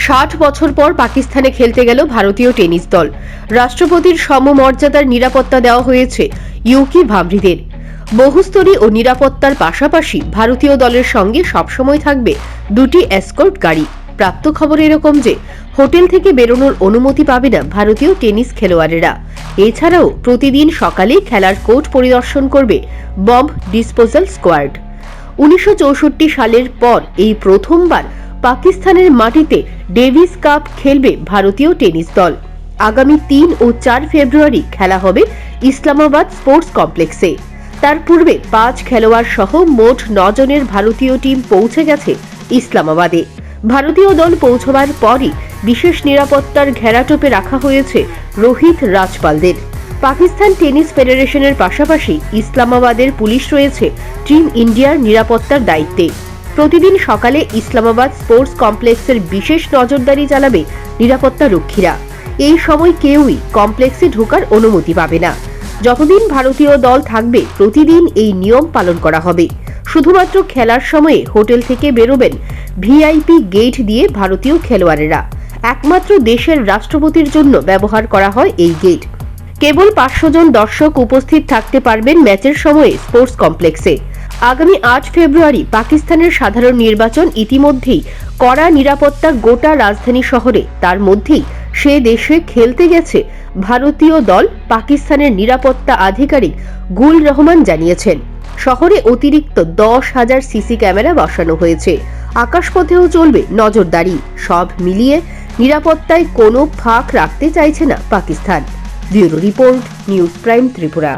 60 বছর পর পাকিস্তানে খেলতে গেল ভারতীয় টেনিস দল। রাষ্ট্রপতির সমমর্যাদার নিরাপত্তা দেওয়া হয়েছে ইউকি ভামরিদের। বহুস্তরী ও নিরাপত্তার পাশাপাশি ভারতীয় দলের সঙ্গে সবসময় থাকবে দুটি এসকর্ট গাড়ি। প্রাপ্ত খবর এরকম যে হোটেল থেকে বেরোনোর অনুমতি পাবে না ভারতীয় টেনিস খেলোয়াড়েরা। এছাড়াও প্রতিদিন সকালে খেলার কোর্ট পরিদর্শন করবে বম্ব ডিসপোজাল স্কোয়াড। 1964 সালের পর এই প্রথমবার পাকিস্তানের মাটিতে ডেভিস কাপ খেলবে ভারতীয় টেনিস দল। আগামী 3 ও 4 ফেব্রুয়ারি খেলা হবে ইসলামাবাদ স্পোর্টস কমপ্লেক্সে। তার পূর্বে 5 খেলোয়াড় সহ মোট 9 জনের ভারতীয় টিম পৌঁছে গেছে ইসলামাবাদে। ভারতীয় দল পৌঁছবার পরই বিশেষ নিরাপত্তার ঘেরাটোপে রাখা হয়েছে রোহিত রাজপালদের। পাকিস্তান টেনিস ফেডারেশনের পাশাপাশি ইসলামাবাদের পুলিশ রয়েছে টিম ইন্ডিয়ার নিরাপত্তার দায়িত্বে। প্রতিদিন সকালে ইসলামাবাদ স্পোর্টস কমপ্লেক্সের বিশেষ নজরদারি চালাবে নিরাপত্তা রক্ষীরা। এই সময় কেউই কমপ্লেক্সে ঢোকার অনুমতি পাবে না। যতদিন ভারতীয় দল থাকবে প্রতিদিন এই নিয়ম পালন করা হবে। শুধুমাত্র খেলার সময়ে হোটেল থেকে বেরোবেন ভিআইপি গেট দিয়ে ভারতীয় খেলোয়াড়েরা। একমাত্র দেশের রাষ্ট্রপতির জন্য ব্যবহার করা হয় এই গেট। কেবল 500 জন দর্শক উপস্থিত থাকতে পারবেন ম্যাচের সময়ে স্পোর্টস কমপ্লেক্সে। আগামী 8 ফেব্রুয়ারি পাকিস্তানের সাধারণ নির্বাচন। ইতিমধ্যেই কড়া নিরাপত্তা গোটা রাজধানী শহরে। তার মধ্যেই সে দেশে খেলতে গেছে ভারতীয় দল। পাকিস্তানের নিরাপত্তা আধিকারিক গুল রহমান জানিয়েছেন, শহরে অতিরিক্ত 10,000 সিসি ক্যামেরা বসানো হয়েছে। আকাশপথেও চলবে নজরদারি। সব মিলিয়ে নিরাপত্তায় কোনো ফাঁক রাখতে চাইছে না Pakistan. Bureau report, news prime Tripura.